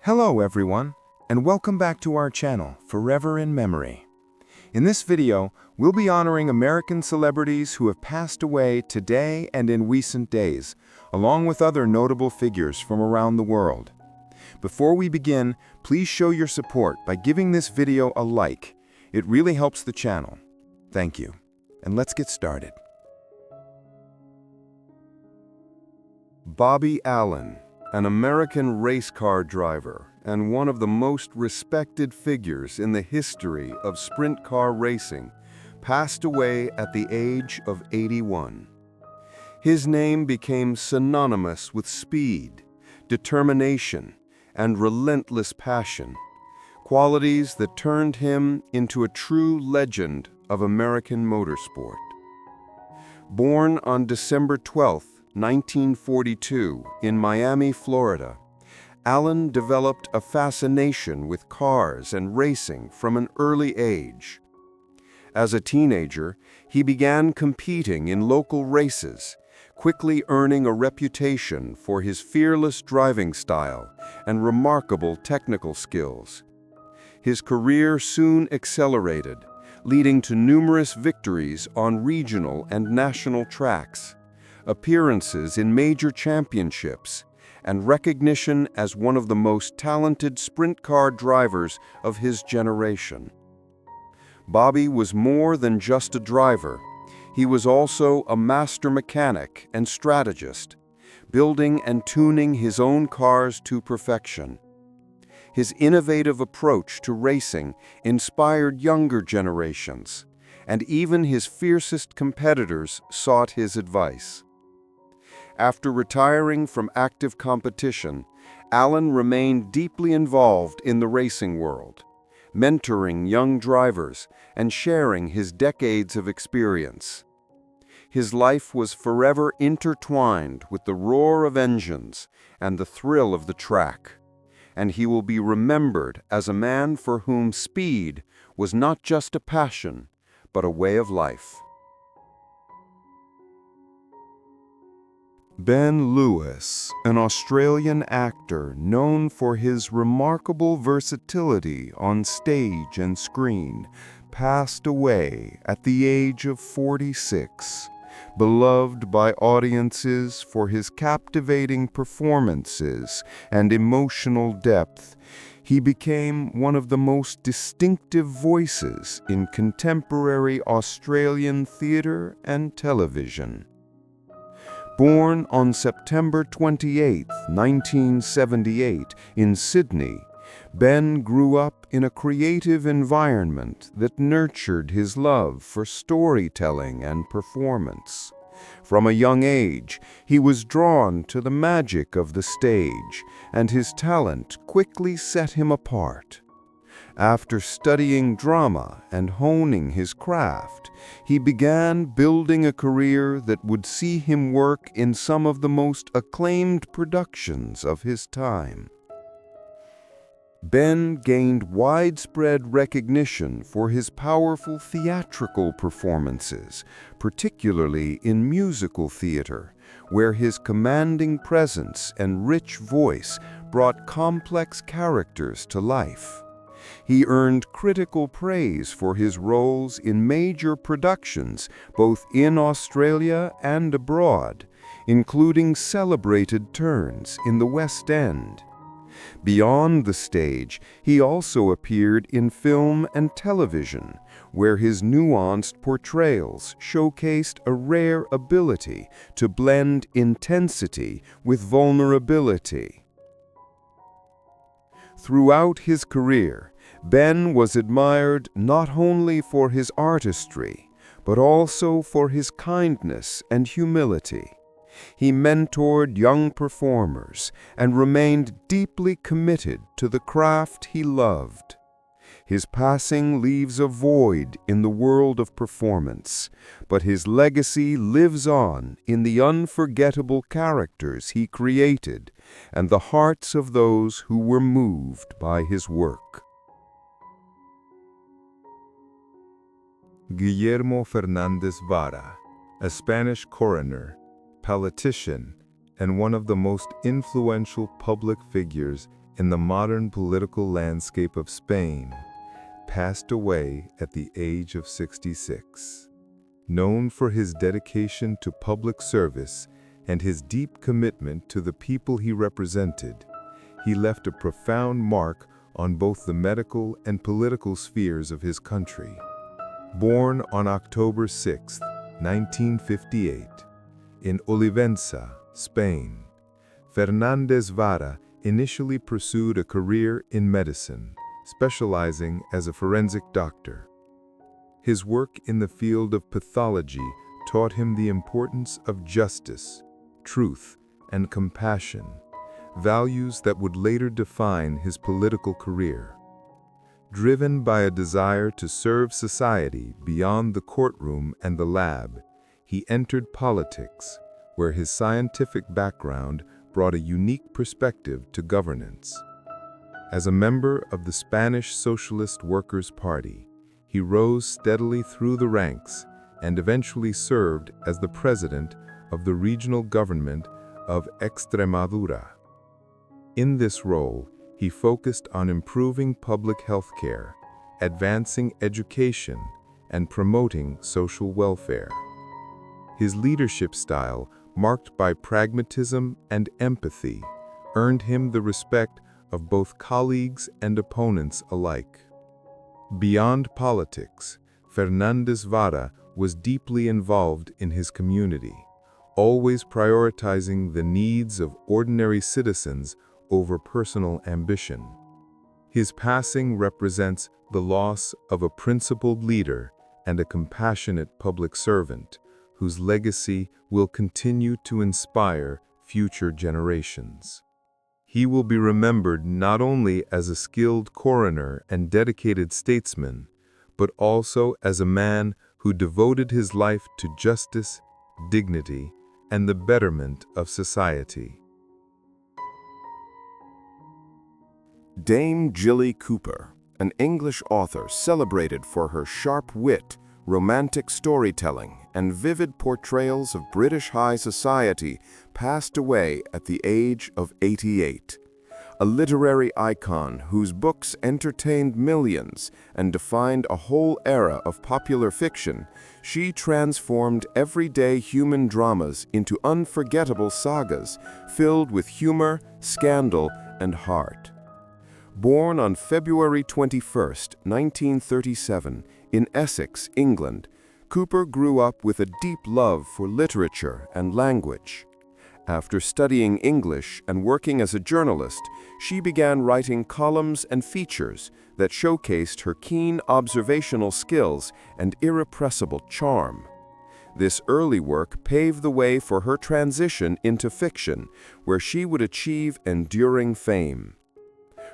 Hello everyone, and welcome back to our channel, Forever in Memory. In this video, we'll be honoring American celebrities who have passed away today and in recent days, along with other notable figures from around the world. Before we begin, please show your support by giving this video a like. It really helps the channel. Thank you. And let's get started. Bobby Allen, an American race car driver and one of the most respected figures in the history of sprint car racing, passed away at the age of 81. His name became synonymous with speed, determination, and relentless passion, qualities that turned him into a true legend of American motorsport. Born on December 12, 1942, in Miami, Florida, Allen developed a fascination with cars and racing from an early age. As a teenager, he began competing in local races, quickly earning a reputation for his fearless driving style and remarkable technical skills. His career soon accelerated, leading to numerous victories on regional and national tracks, appearances in major championships, and recognition as one of the most talented sprint car drivers of his generation. Bobby was more than just a driver. He was also a master mechanic and strategist, building and tuning his own cars to perfection. His innovative approach to racing inspired younger generations, and even his fiercest competitors sought his advice. After retiring from active competition, Allen remained deeply involved in the racing world, mentoring young drivers and sharing his decades of experience. His life was forever intertwined with the roar of engines and the thrill of the track, and he will be remembered as a man for whom speed was not just a passion, but a way of life. Ben Lewis, an Australian actor known for his remarkable versatility on stage and screen, passed away at the age of 46. Beloved by audiences for his captivating performances and emotional depth, he became one of the most distinctive voices in contemporary Australian theatre and television. Born on September 28, 1978, in Sydney, Ben grew up in a creative environment that nurtured his love for storytelling and performance. From a young age, he was drawn to the magic of the stage, and his talent quickly set him apart. After studying drama and honing his craft, he began building a career that would see him work in some of the most acclaimed productions of his time. Ben gained widespread recognition for his powerful theatrical performances, particularly in musical theater, where his commanding presence and rich voice brought complex characters to life. He earned critical praise for his roles in major productions, both in Australia and abroad, including celebrated turns in the West End. Beyond the stage, he also appeared in film and television, where his nuanced portrayals showcased a rare ability to blend intensity with vulnerability. Throughout his career, Ben was admired not only for his artistry, but also for his kindness and humility. He mentored young performers and remained deeply committed to the craft he loved. His passing leaves a void in the world of performance, but his legacy lives on in the unforgettable characters he created and the hearts of those who were moved by his work. Guillermo Fernández Vara, a Spanish coroner, politician, and one of the most influential public figures in the modern political landscape of Spain, passed away at the age of 66. Known for his dedication to public service and his deep commitment to the people he represented, he left a profound mark on both the medical and political spheres of his country. Born on October 6, 1958, in Olivenza, Spain, Fernández Vara initially pursued a career in medicine, specializing as a forensic doctor. His work in the field of pathology taught him the importance of justice, truth, and compassion, values that would later define his political career. Driven by a desire to serve society beyond the courtroom and the lab, he entered politics, where his scientific background brought a unique perspective to governance. As a member of the Spanish Socialist Workers' Party, he rose steadily through the ranks and eventually served as the president of the regional government of Extremadura. In this role, he focused on improving public health care, advancing education, and promoting social welfare. His leadership style, marked by pragmatism and empathy, earned him the respect of both colleagues and opponents alike. Beyond politics, Fernández Vara was deeply involved in his community, always prioritizing the needs of ordinary citizens over personal ambition. His passing represents the loss of a principled leader and a compassionate public servant, whose legacy will continue to inspire future generations. He will be remembered not only as a skilled coroner and dedicated statesman, but also as a man who devoted his life to justice, dignity, and the betterment of society. Dame Jilly Cooper, an English author celebrated for her sharp wit, romantic storytelling, and vivid portrayals of British high society, passed away at the age of 88. A literary icon whose books entertained millions and defined a whole era of popular fiction, she transformed everyday human dramas into unforgettable sagas filled with humor, scandal, and heart. Born on February 21, 1937, in Essex, England, Cooper grew up with a deep love for literature and language. After studying English and working as a journalist, she began writing columns and features that showcased her keen observational skills and irrepressible charm. This early work paved the way for her transition into fiction, where she would achieve enduring fame.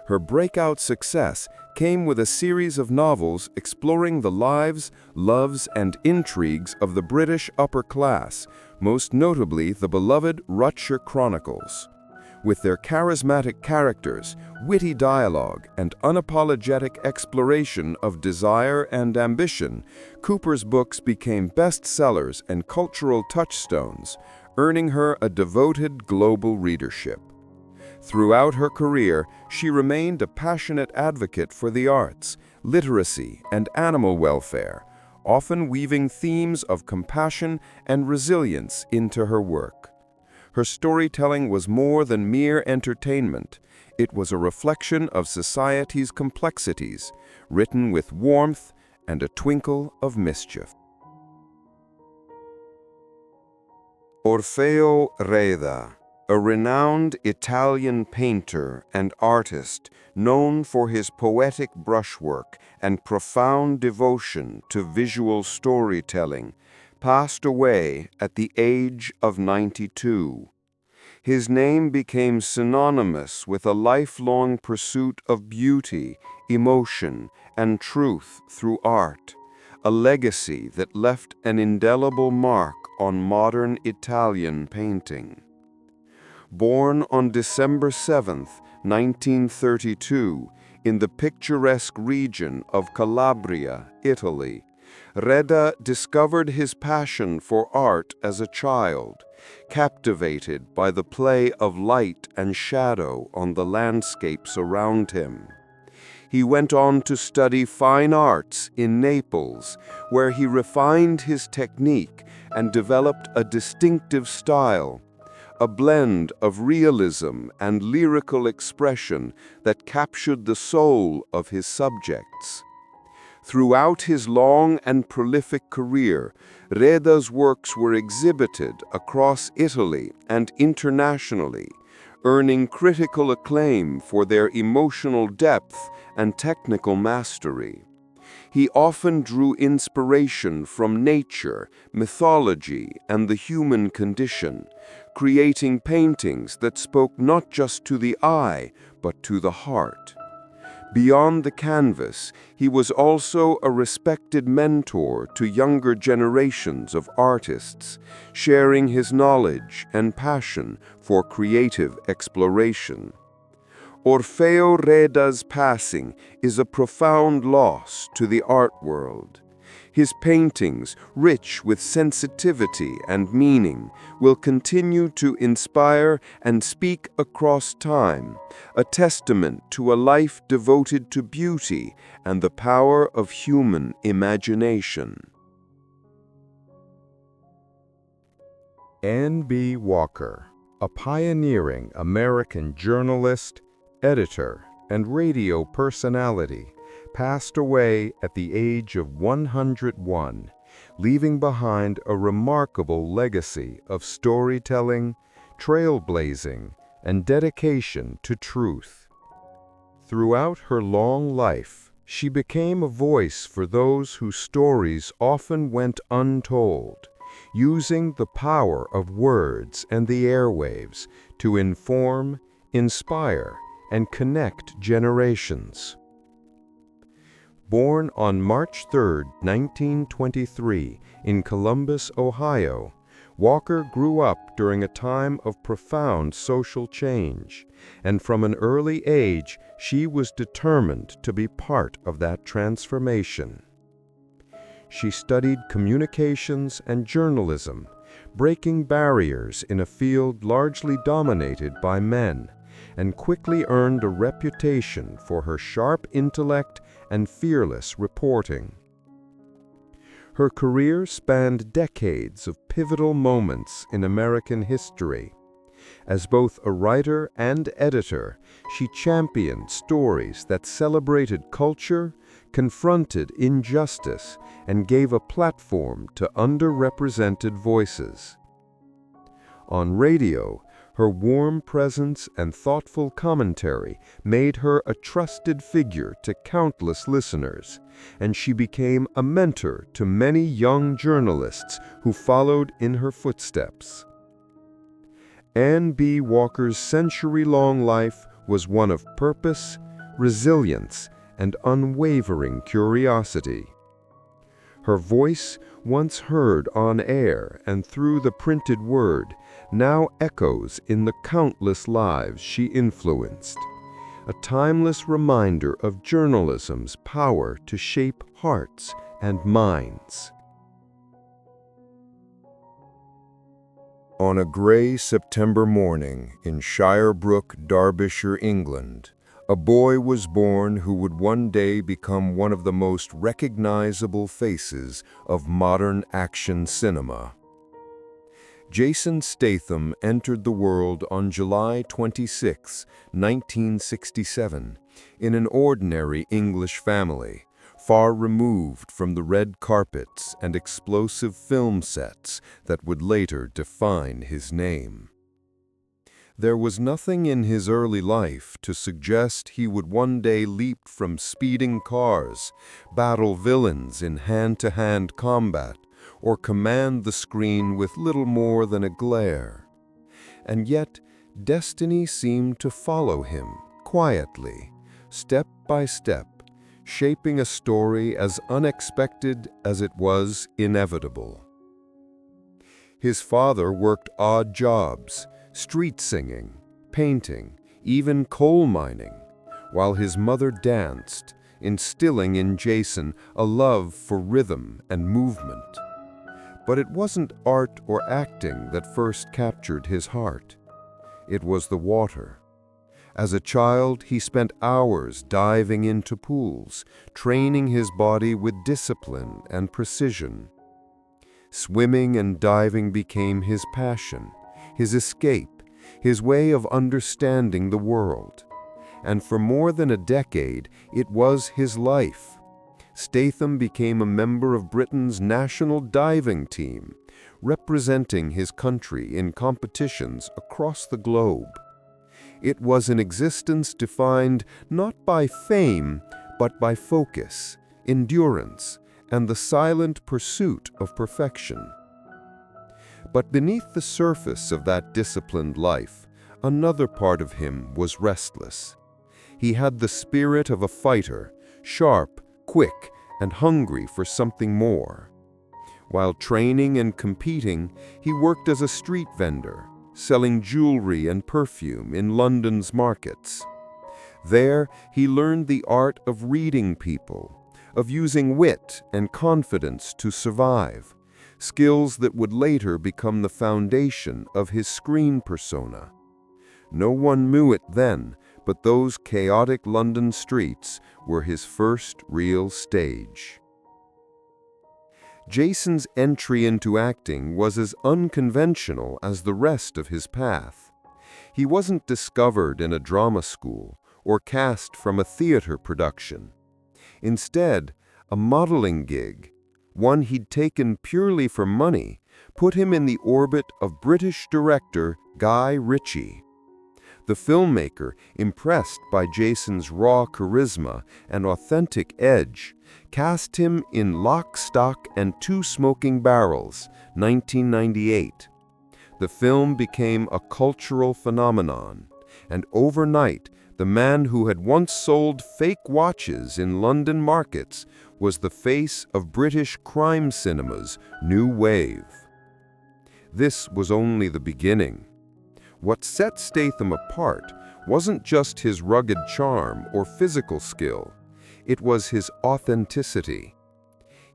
Her breakout success came with a series of novels exploring the lives, loves, and intrigues of the British upper class, most notably the beloved Rutshire Chronicles. With their charismatic characters, witty dialogue, and unapologetic exploration of desire and ambition, Cooper's books became bestsellers and cultural touchstones, earning her a devoted global readership. Throughout her career, she remained a passionate advocate for the arts, literacy, and animal welfare, often weaving themes of compassion and resilience into her work. Her storytelling was more than mere entertainment. It was a reflection of society's complexities, written with warmth and a twinkle of mischief. Orfeo Reda, a renowned Italian painter and artist known for his poetic brushwork and profound devotion to visual storytelling, passed away at the age of 92. His name became synonymous with a lifelong pursuit of beauty, emotion, and truth through art, a legacy that left an indelible mark on modern Italian painting. Born on December 7, 1932, in the picturesque region of Calabria, Italy, Reda discovered his passion for art as a child, captivated by the play of light and shadow on the landscapes around him. He went on to study fine arts in Naples, where he refined his technique and developed a distinctive style, a blend of realism and lyrical expression that captured the soul of his subjects. Throughout his long and prolific career, Reda's works were exhibited across Italy and internationally, earning critical acclaim for their emotional depth and technical mastery. He often drew inspiration from nature, mythology, and the human condition, creating paintings that spoke not just to the eye, but to the heart. Beyond the canvas, he was also a respected mentor to younger generations of artists, sharing his knowledge and passion for creative exploration. Orfeo Reda's passing is a profound loss to the art world. His paintings, rich with sensitivity and meaning, will continue to inspire and speak across time, a testament to a life devoted to beauty and the power of human imagination. Anne B. Walker, a pioneering American journalist, editor, and radio personality, passed away at the age of 101, leaving behind a remarkable legacy of storytelling, trailblazing, and dedication to truth. Throughout her long life, she became a voice for those whose stories often went untold, using the power of words and the airwaves to inform, inspire, and connect generations. Born on March 3, 1923, in Columbus, Ohio, Walker grew up during a time of profound social change, and from an early age she was determined to be part of that transformation. She studied communications and journalism, breaking barriers in a field largely dominated by men, and quickly earned a reputation for her sharp intellect and fearless reporting. Her career spanned decades of pivotal moments in American history. As both a writer and editor, she championed stories that celebrated culture, confronted injustice, and gave a platform to underrepresented voices. On radio, her warm presence and thoughtful commentary made her a trusted figure to countless listeners, and she became a mentor to many young journalists who followed in her footsteps. Anne B. Walker's century-long life was one of purpose, resilience, and unwavering curiosity. Her voice, once heard on air and through the printed word, now echoes in the countless lives she influenced, a timeless reminder of journalism's power to shape hearts and minds. On a gray September morning in Shirebrook, Derbyshire, England, a boy was born who would one day become one of the most recognizable faces of modern action cinema. Jason Statham entered the world on July 26, 1967, in an ordinary English family, far removed from the red carpets and explosive film sets that would later define his name. There was nothing in his early life to suggest he would one day leap from speeding cars, battle villains in hand-to-hand combat, or command the screen with little more than a glare. And yet, destiny seemed to follow him, quietly, step by step, shaping a story as unexpected as it was inevitable. His father worked odd jobs, street singing, painting, even coal mining, while his mother danced, instilling in Jason a love for rhythm and movement. But it wasn't art or acting that first captured his heart. It was the water. As a child, he spent hours diving into pools, training his body with discipline and precision. Swimming and diving became his passion, his escape, his way of understanding the world. And for more than a decade, it was his life. Statham became a member of Britain's national diving team, representing his country in competitions across the globe. It was an existence defined not by fame, but by focus, endurance, and the silent pursuit of perfection. But beneath the surface of that disciplined life, another part of him was restless. He had the spirit of a fighter, sharp, quick, and hungry for something more. While training and competing, he worked as a street vendor, selling jewelry and perfume in London's markets. There, he learned the art of reading people, of using wit and confidence to survive, skills that would later become the foundation of his screen persona. No one knew it then, but those chaotic London streets were his first real stage. Jason's entry into acting was as unconventional as the rest of his path. He wasn't discovered in a drama school or cast from a theater production. Instead, a modeling gig, one he'd taken purely for money, put him in the orbit of British director Guy Ritchie. The filmmaker, impressed by Jason's raw charisma and authentic edge, cast him in Lock, Stock, and Two Smoking Barrels, 1998. The film became a cultural phenomenon, and overnight, the man who had once sold fake watches in London markets was the face of British crime cinema's new wave. This was only the beginning. What set Statham apart wasn't just his rugged charm or physical skill, it was his authenticity.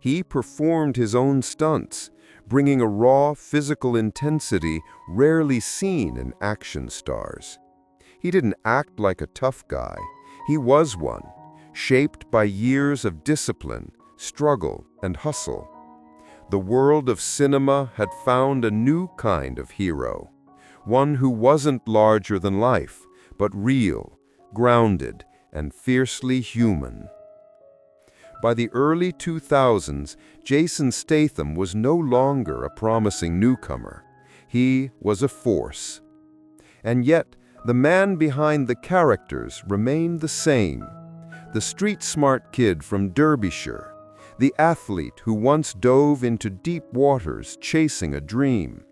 He performed his own stunts, bringing a raw physical intensity rarely seen in action stars. He didn't act like a tough guy, he was one, shaped by years of discipline, struggle, and hustle. The world of cinema had found a new kind of hero. One who wasn't larger than life, but real, grounded, and fiercely human. By the early 2000s, Jason Statham was no longer a promising newcomer. He was a force. And yet, the man behind the characters remained the same. The street-smart kid from Derbyshire, the athlete who once dove into deep waters chasing a dream.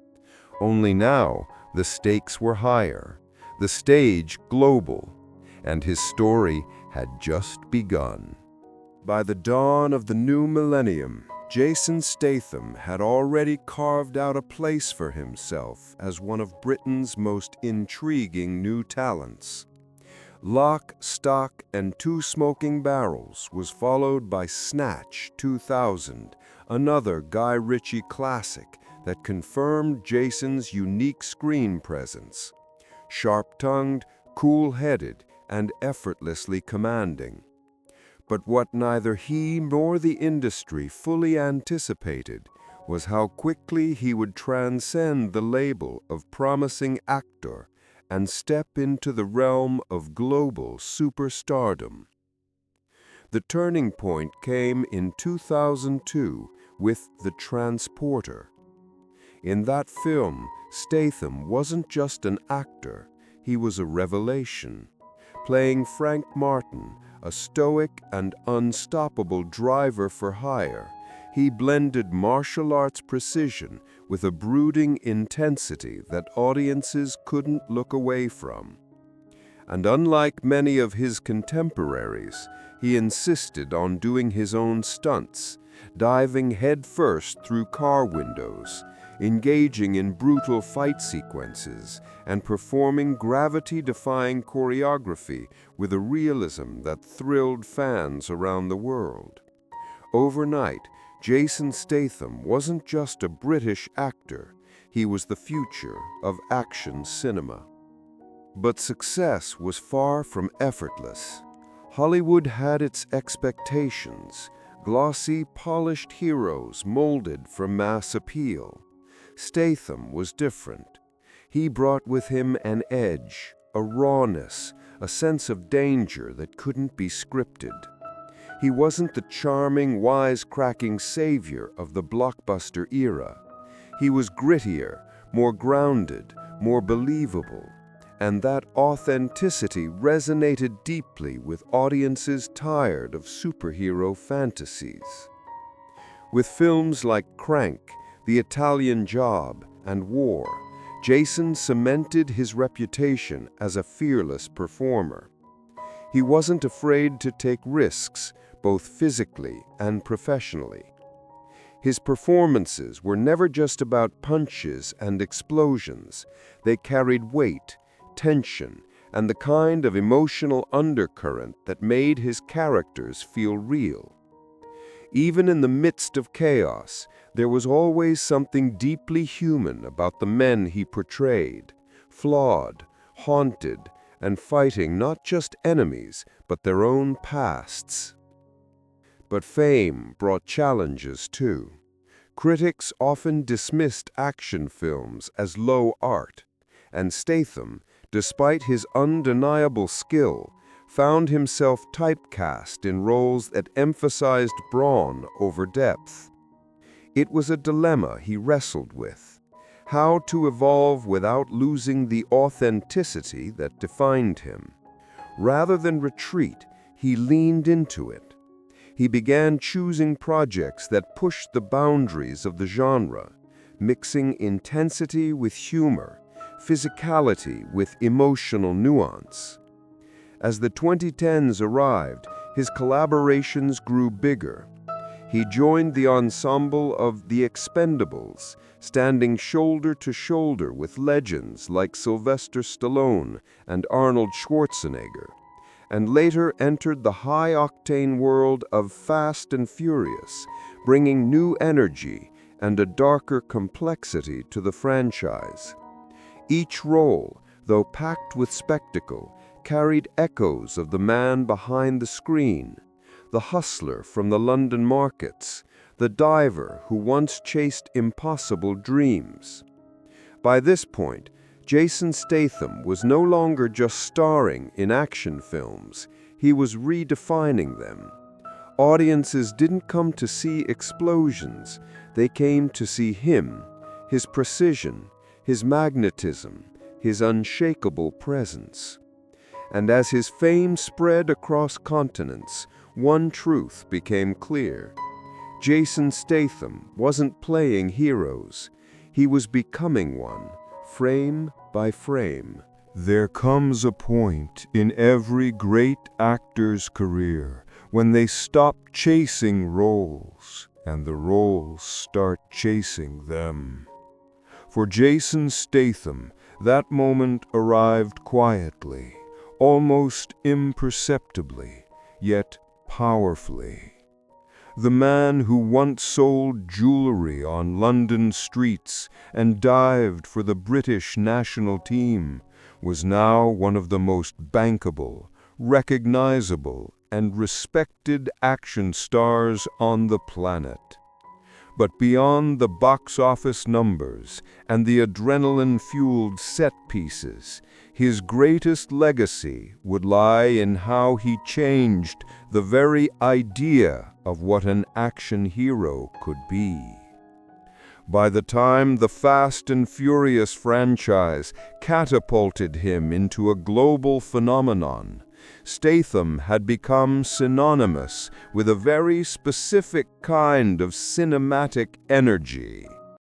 Only now, the stakes were higher, the stage global, and his story had just begun. By the dawn of the new millennium, Jason Statham had already carved out a place for himself as one of Britain's most intriguing new talents. Lock, Stock, and Two Smoking Barrels was followed by Snatch 2000, another Guy Ritchie classic that confirmed Jason's unique screen presence. Sharp-tongued, cool-headed, and effortlessly commanding. But what neither he nor the industry fully anticipated was how quickly he would transcend the label of promising actor and step into the realm of global superstardom. The turning point came in 2002 with The Transporter. In that film, Statham wasn't just an actor, he was a revelation. Playing Frank Martin, a stoic and unstoppable driver for hire, he blended martial arts precision with a brooding intensity that audiences couldn't look away from. And unlike many of his contemporaries, he insisted on doing his own stunts, diving headfirst through car windows, engaging in brutal fight sequences and performing gravity-defying choreography with a realism that thrilled fans around the world. Overnight, Jason Statham wasn't just a British actor, he was the future of action cinema. But success was far from effortless. Hollywood had its expectations, glossy, polished heroes molded for mass appeal. Statham was different. He brought with him an edge, a rawness, a sense of danger that couldn't be scripted. He wasn't the charming, wisecracking savior of the blockbuster era. He was grittier, more grounded, more believable, and that authenticity resonated deeply with audiences tired of superhero fantasies. With films like Crank, The Italian Job, and War, Jason cemented his reputation as a fearless performer. He wasn't afraid to take risks, both physically and professionally. His performances were never just about punches and explosions. They carried weight, tension, and the kind of emotional undercurrent that made his characters feel real. Even in the midst of chaos, there was always something deeply human about the men he portrayed, flawed, haunted, and fighting not just enemies, but their own pasts. But fame brought challenges too. Critics often dismissed action films as low art, and Statham, despite his undeniable skill, found himself typecast in roles that emphasized brawn over depth. It was a dilemma he wrestled with: how to evolve without losing the authenticity that defined him. Rather than retreat, he leaned into it. He began choosing projects that pushed the boundaries of the genre, mixing intensity with humor, physicality with emotional nuance. As the 2010s arrived, his collaborations grew bigger. He joined the ensemble of The Expendables, standing shoulder to shoulder with legends like Sylvester Stallone and Arnold Schwarzenegger, and later entered the high-octane world of Fast and Furious, bringing new energy and a darker complexity to the franchise. Each role, though packed with spectacle, carried echoes of the man behind the screen, the hustler from the London markets, the diver who once chased impossible dreams. By this point, Jason Statham was no longer just starring in action films, he was redefining them. Audiences didn't come to see explosions, they came to see him, his precision, his magnetism, his unshakable presence. And as his fame spread across continents, one truth became clear. Jason Statham wasn't playing heroes, he was becoming one, frame by frame. There comes a point in every great actor's career when they stop chasing roles and the roles start chasing them. For Jason Statham, that moment arrived quietly, almost imperceptibly, yet powerfully. The man who once sold jewelry on London streets and dived for the British national team was now one of the most bankable, recognizable, and respected action stars on the planet. But beyond the box office numbers and the adrenaline-fueled set pieces, his greatest legacy would lie in how he changed the very idea of what an action hero could be. By the time the Fast and Furious franchise catapulted him into a global phenomenon, Statham had become synonymous with a very specific kind of cinematic energy.